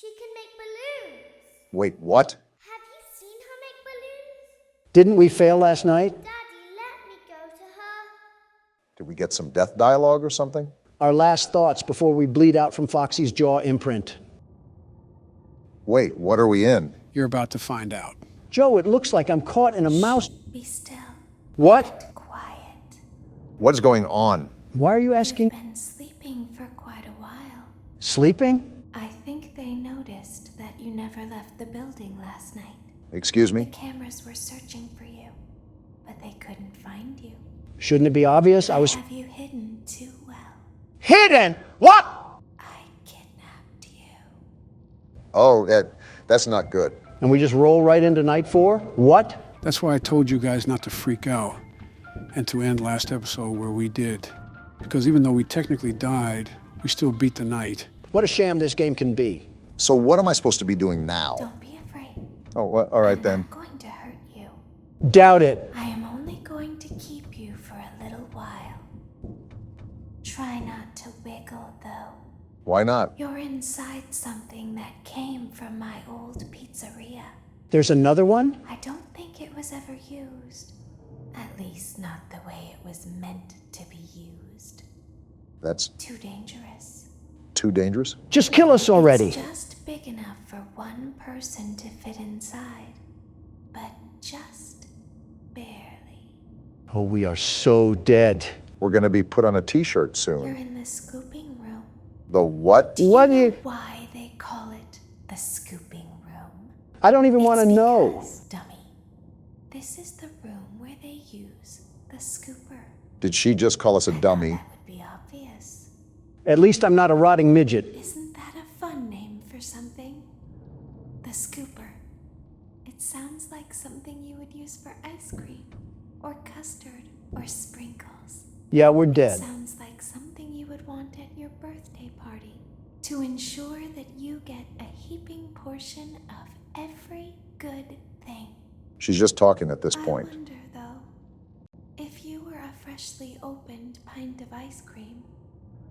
She can make balloons. Wait, what? Have you seen her make balloons? Didn't we fail last night? Daddy, let me go to her. Did we get some death dialogue or something? Our last thoughts before we bleed out from Foxy's jaw imprint. Wait, what are we in? You're about to find out. Joe, it looks like I'm caught in a mouse. Be still. What? Quiet. What's going on? Why are you asking? Been sleeping for quite a while. Sleeping? I think they noticed that you never left the building last night. Excuse The me? cameras were searching for you, but they couldn't find you. Shouldn't it be obvious? I was Have you hidden too well? hidden. What? I kidnapped you. Oh, that's not good. And we just roll right into night 4? What? That's why I told you guys not to freak out and to end last episode where we did. Because even though we technically died, we still beat the night. What a sham this game can be. So what am I supposed to be doing now? Don't be afraid. Oh, well, all right I'm then. not going to hurt you. Doubt it. I am only going to keep you for a little while. Try not to wiggle, though. Why not? You're inside something that came from my old pizzeria. There's another one? I don't think it was ever used. At least not the way it was meant to be used. That's Too dangerous. too dangerous? Just kill us already. It's just big enough for one person to fit inside. But just barely. Oh, we are so dead. We're gonna be put on a t-shirt You're soon. in the scooping room. The what? What do you... Why they call it the scooping room? I don't even want to It's know. because, dummy, this is the room where they use the scooper. Did she just call us a dummy? That would be obvious. At least I'm not a rotting midget. Isn't that a fun name for something? The scooper. It sounds like something you would use for ice cream, or custard, or sprinkles. Yeah, we're dead. Sounds like something you would want at your birthday party to ensure that you get a heaping portion of every good thing. She's just talking at this point. I wonder, though, if you were a freshly opened pint of ice cream,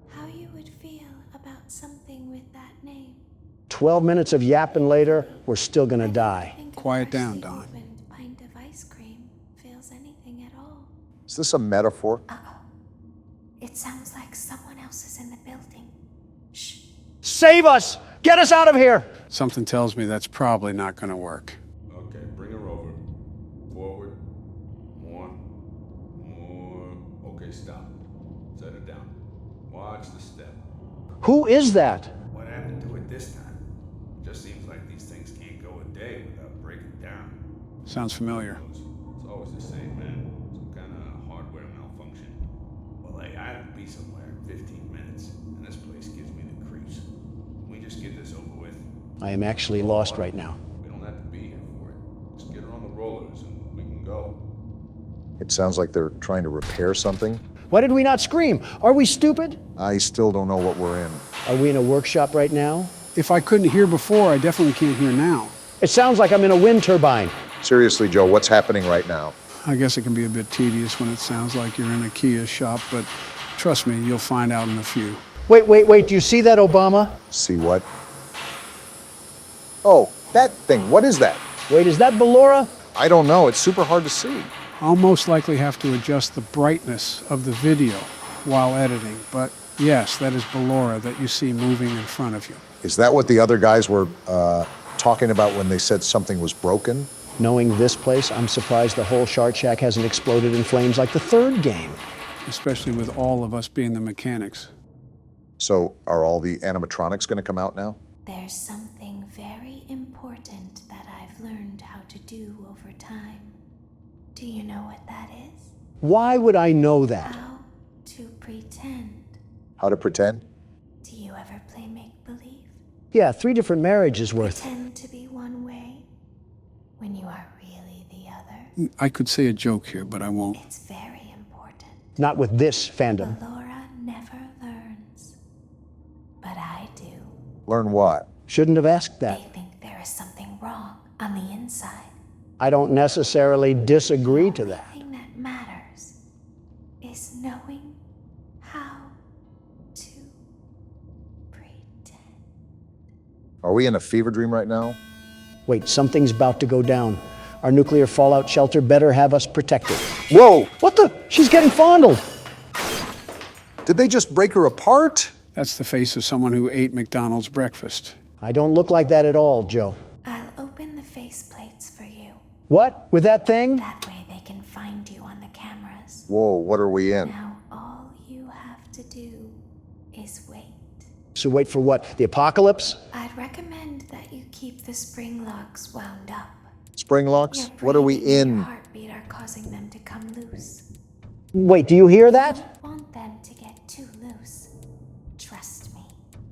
how you would feel about something with that name. 12 minutes of yapping later, we're still gonna die. Think a Quiet down, freshly Don. opened pint of ice cream feels anything at all. Is this a metaphor? It sounds like someone else is in the building. Shh. Save us! Get us out of here! Something tells me that's probably not going to work. Okay, bring her over. Forward. More. Okay, stop. Set her down. Watch the step. Who is that? What happened to it this time? Just seems like these things can't go a day without breaking down. Sounds familiar. It's always the same, man. Some kind of hardware malfunction. Well, hey, I have to be somewhere in 15 minutes, and this place gives me the creeps. Can we just get this over with? I am actually lost right now. We don't have to be here for it. Just get her on the rollers and we can go. It sounds like they're trying to repair something. Why did we not scream? Are we stupid? I still don't know what we're in. Are we in a workshop right now? If I couldn't hear before, I definitely can't hear now. It sounds like I'm in a wind turbine. Seriously, Joe, what's happening right now? I guess it can be a bit tedious when it sounds like you're in a Kia shop, but trust me, you'll find out in a few. Wait, do you see that, Obama? See what? Oh, that thing. What is that? Wait, is that Ballora? I don't know. It's super hard to see. I'll most likely have to adjust the brightness of the video while editing, but yes, that is Ballora that you see moving in front of you. Is that what the other guys were talking about when they said something was broken? Knowing this place, I'm surprised the whole Shark Shack hasn't exploded in flames like the third game. Especially with all of us being the mechanics. So are all the animatronics going to come out now? There's something very important that I've learned how to do over time. Do you know what that is? Why would I know that? How to pretend. How to pretend? Do you ever play make-believe? Yeah, 3 different marriages worth. Pretend to be one way when you are really the other. I could say a joke here, but I won't. It's very important. Not with this fandom. Laura never learns. But I do. Learn what? Shouldn't have asked that. They think there is something wrong on the inside. I don't necessarily disagree to that. The thing that matters is knowing how to pretend. Are we in a fever dream right now? Wait, something's about to go down. Our nuclear fallout shelter better have us protected. Whoa! What the? She's getting fondled. Did they just break her apart? That's the face of someone who ate McDonald's breakfast. I don't look like that at all, Joe. I'll open the faceplates for you. What? With that thing? That way they can find you on the cameras. Whoa, what are we in? Now all you have to do is wait. So wait for what? The apocalypse? I'd recommend that you keep the spring locks wound up. Spring locks? Your What are we breathing and in? your heartbeat are causing them to come loose. Wait, do you hear that? Want them to get too loose. Trust me.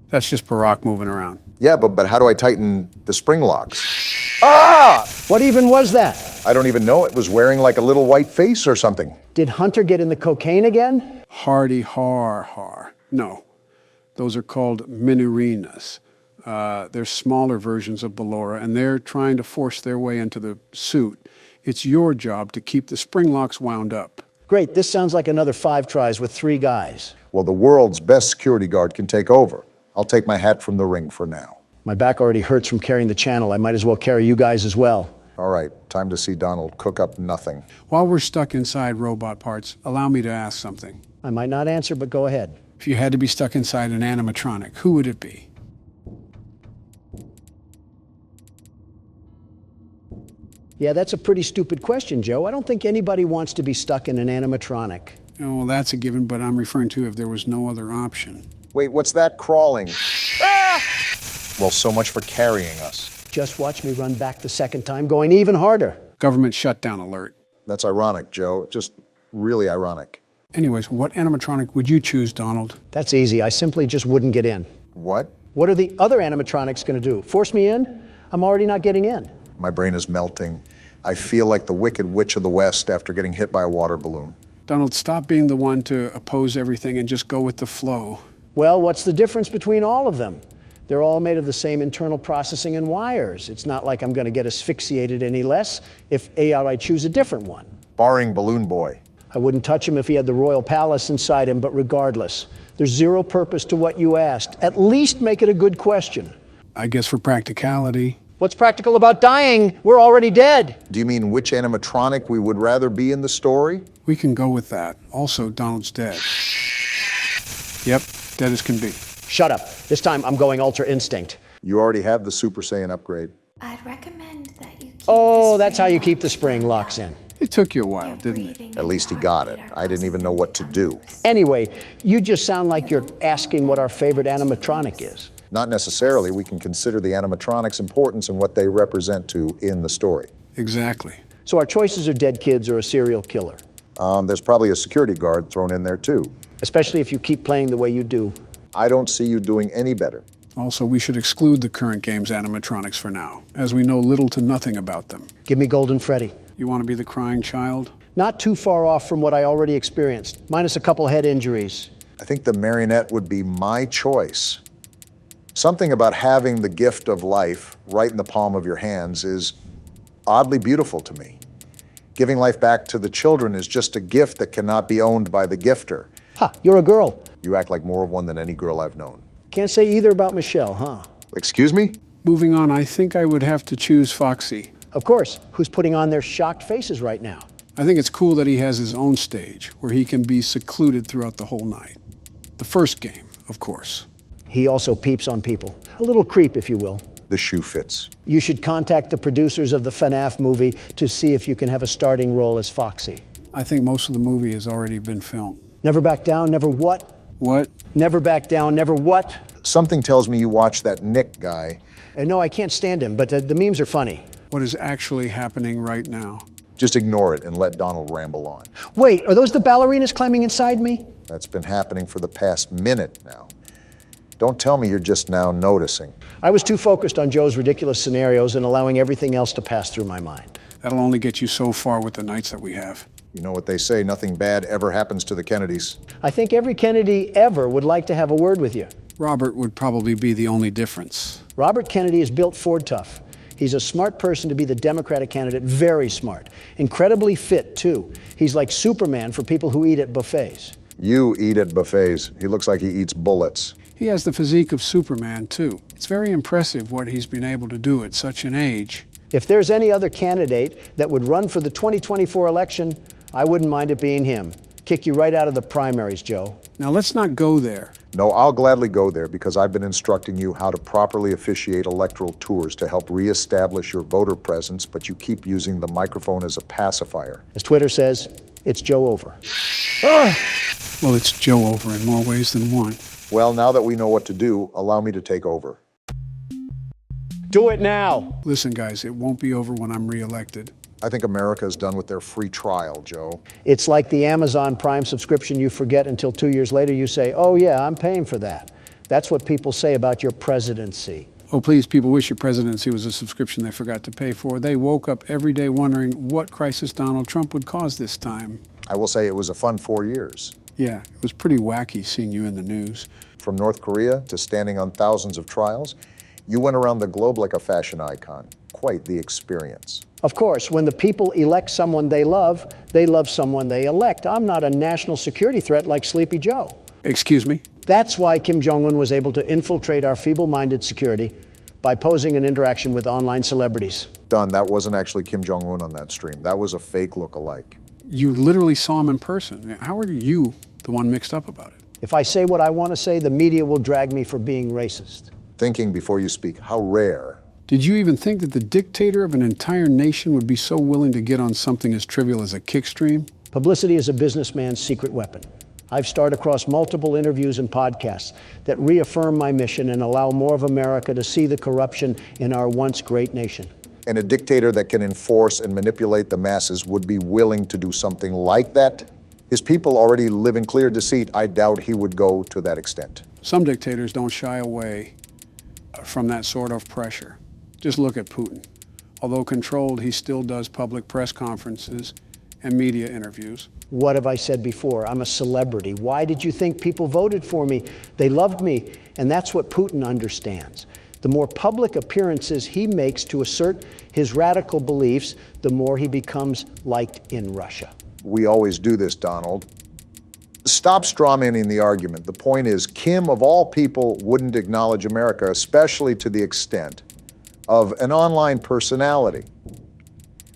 That's just Barack moving around. Yeah, but how do I tighten the spring locks? What even was that? I don't even know. It was wearing like a little white face or something. Did Hunter get in the cocaine again? Hardy har. No, those are called minerinas. They're smaller versions of Ballora, and they're trying to force their way into the suit. It's your job to keep the spring locks wound up. Great, this sounds like another 5 tries with 3 guys. Well, the world's best security guard can take over. I'll take my hat from the ring for now. My back already hurts from carrying the channel. I might as well carry you guys as well. All right, time to see Donald cook up nothing. While we're stuck inside robot parts, allow me to ask something. I might not answer, but go ahead. If you had to be stuck inside an animatronic, who would it be? Yeah, that's a pretty stupid question, Joe. I don't think anybody wants to be stuck in an animatronic. Oh, well, that's a given, but I'm referring to if there was no other option. Wait, what's that crawling? Well, so much for carrying us. Just watch me run back the second time, going even harder. Government shutdown alert. That's ironic, Joe. Just really ironic. Anyways, what animatronic would you choose, Donald? That's easy. I simply just wouldn't get in. What? What are the other animatronics going to do? Force me in? I'm already not getting in. My brain is melting. I feel like the Wicked Witch of the West after getting hit by a water balloon. Donald, stop being the one to oppose everything and just go with the flow. Well, what's the difference between all of them? They're all made of the same internal processing and wires. It's not like I'm going to get asphyxiated any less if I choose a different one. Barring Balloon Boy. I wouldn't touch him if he had the royal palace inside him, but regardless, there's zero purpose to what you asked. At least make it a good question. I guess for practicality. What's practical about dying? We're already dead. Do you mean which animatronic we would rather be in the story? We can go with that. Also, Donald's dead. Yep, dead as can be. Shut up. This time I'm going Ultra Instinct. You already have the Super Saiyan upgrade. I'd recommend that you keep Oh, the that's how you spring keep the locks spring wound locks up. in. It took you a while, Your didn't it? breathing At and least he got it. heartbeat are I didn't even know causing what to them do. loose. Anyway, you just sound like you're asking what our favorite animatronic is. Not necessarily. We can consider the animatronics' importance and what they represent to in the story. Exactly. So our choices are dead kids or a serial killer, There's probably a security guard thrown in there too. especially if you keep playing the way you do. I don't see you doing any better. Also, we should exclude the current game's animatronics for now, as we know little to nothing about them. Give me Golden Freddy. You want to be the crying child? Not too far off from what I already experienced, minus a couple head injuries. I think the marionette would be my choice. Something about having the gift of life right in the palm of your hands is oddly beautiful to me. Giving life back to the children is just a gift that cannot be owned by the gifter. Ha, you're a girl. You act like more of one than any girl I've known. Can't say either about Michelle, huh? Excuse me? Moving on, I think I would have to choose Foxy. Of course, who's putting on their shocked faces right now? I think it's cool that he has his own stage, where he can be secluded throughout the whole night. The first game, of course. He also peeps on people. A little creep, if you will. The shoe fits. You should contact the producers of the FNAF movie to see if you can have a starting role as Foxy. I think most of the movie has already been filmed. Never back down, never what? What? Never back down, never what? Something tells me you watch that Nick guy. And no, I can't stand him, but the memes are funny. What is actually happening right now? Just ignore it and let Donald ramble on. Wait, are those the ballerinas climbing inside me? That's been happening for the past minute now. Don't tell me you're just now noticing. I was too focused on Joe's ridiculous scenarios and allowing everything else to pass through my mind. That'll only get you so far with the nights that we have. You know what they say, nothing bad ever happens to the Kennedys. I think every Kennedy ever would like to have a word with you. Robert would probably be the only difference. Robert Kennedy is built Ford tough. He's a smart person to be the Democratic candidate, very smart. Incredibly fit, too. He's like Superman for people who eat at buffets. You eat at buffets. He looks like he eats bullets. He has the physique of Superman, too. It's very impressive what he's been able to do at such an age. If there's any other candidate that would run for the 2024 election, I wouldn't mind it being him. Kick you right out of the primaries, Joe. Now let's not go there. No, I'll gladly go there because I've been instructing you how to properly officiate electoral tours to help reestablish your voter presence, but you keep using the microphone as a pacifier. As Twitter says, it's Joe over. Well, it's Joe over in more ways than one. Well, now that we know what to do, allow me to take over. Do it now. Listen, guys, it won't be over when I'm reelected. I think America is done with their free trial, Joe. It's like the Amazon Prime subscription you forget until 2 years later you say, oh yeah, I'm paying for that. That's what people say about your presidency. Oh, please, people wish your presidency was a subscription they forgot to pay for. They woke up every day wondering what crisis Donald Trump would cause this time. I will say it was a fun 4 years. Yeah, it was pretty wacky seeing you in the news. From North Korea to standing on thousands of trials, you went around the globe like a fashion icon. Quite the experience. Of course, when the people elect someone they love someone they elect. I'm not a national security threat like Sleepy Joe. Excuse me? That's why Kim Jong-un was able to infiltrate our feeble-minded security by posing an interaction with online celebrities. Done. That wasn't actually Kim Jong-un on that stream. That was a fake look-alike. You literally saw him in person. How are you the one mixed up about it? If I say what I want to say, the media will drag me for being racist. Thinking before you speak. How rare. Did you even think that the dictator of an entire nation would be so willing to get on something as trivial as a kick stream? Publicity is a businessman's secret weapon. I've starred across multiple interviews and podcasts that reaffirm my mission and allow more of America to see the corruption in our once great nation. And a dictator that can enforce and manipulate the masses would be willing to do something like that? His people already live in clear deceit. I doubt he would go to that extent. Some dictators don't shy away from that sort of pressure. Just look at Putin. Although controlled, he still does public press conferences and media interviews. What have I said before? I'm a celebrity. Why did you think people voted for me? They loved me, and that's what Putin understands. The more public appearances he makes to assert his radical beliefs, the more he becomes liked in Russia. We always do this, Donald. Stop strawmanning the argument. The point is, Kim, of all people, wouldn't acknowledge America, especially to the extent of an online personality.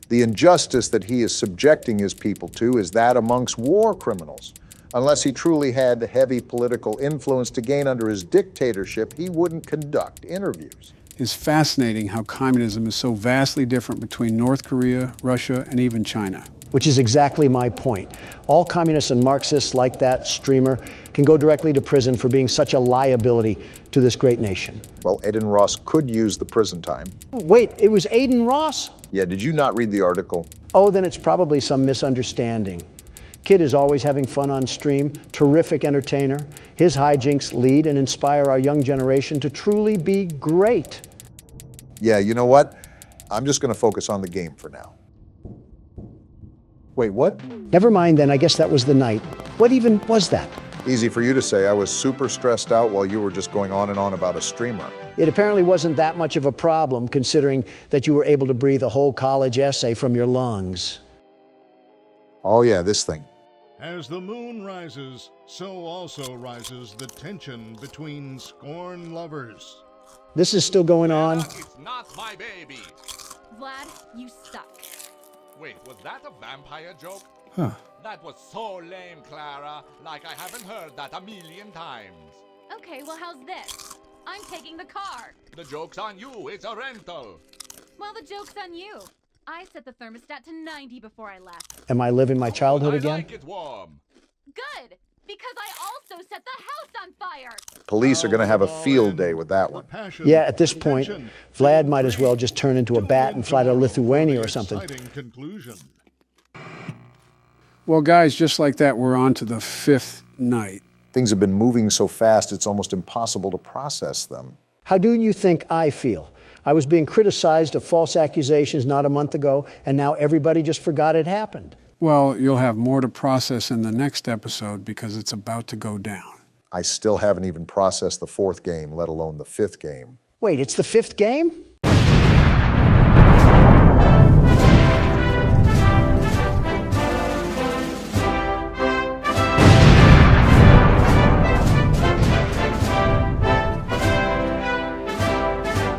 The injustice that he is subjecting his people to is that amongst war criminals. Unless he truly had heavy political influence to gain under his dictatorship, he wouldn't conduct interviews. It's fascinating how communism is so vastly different between North Korea, Russia, and even China. Which is exactly my point. All communists and Marxists like that streamer can go directly to prison for being such a liability to this great nation. Well, Aiden Ross could use the prison time. Wait, it was Aiden Ross? Yeah, did you not read the article? Oh, then it's probably some misunderstanding. Kid is always having fun on stream, terrific entertainer. His hijinks lead and inspire our young generation to truly be great. Yeah, you know what? I'm just going to focus on the game for now. Wait, what? Never mind then, I guess that was the night. What even was that? Easy for you to say. I was super stressed out while you were just going on and on about a streamer. It apparently wasn't that much of a problem, considering that you were able to breathe a whole college essay from your lungs. Oh yeah, this thing. As the moon rises, so also rises the tension between scorned lovers. This is still going on? It's not my baby. Vlad, you suck. Wait, was that a vampire joke? Huh. That was so lame, Clara. Like I haven't heard that a million times. Okay, well, how's this? I'm taking the car. The joke's on you. It's a rental. Well, the joke's on you. I set the thermostat to 90 before I left. Am I living my childhood I again? like it warm. Good, because I also set the house on fire. Police are going to have a field day with that one. Yeah, at this point, Vlad might as well just turn into a bat and fly to Lithuania or something. Conclusion. Well, guys, just like that, we're on to the 5th night. Things have been moving so fast, it's almost impossible to process them. How do you think I feel? I was being criticized of false accusations not a month ago, and now everybody just forgot it happened. Well, you'll have more to process in the next episode because it's about to go down. I still haven't even processed the 4th game, let alone the 5th game. Wait, it's the 5th game?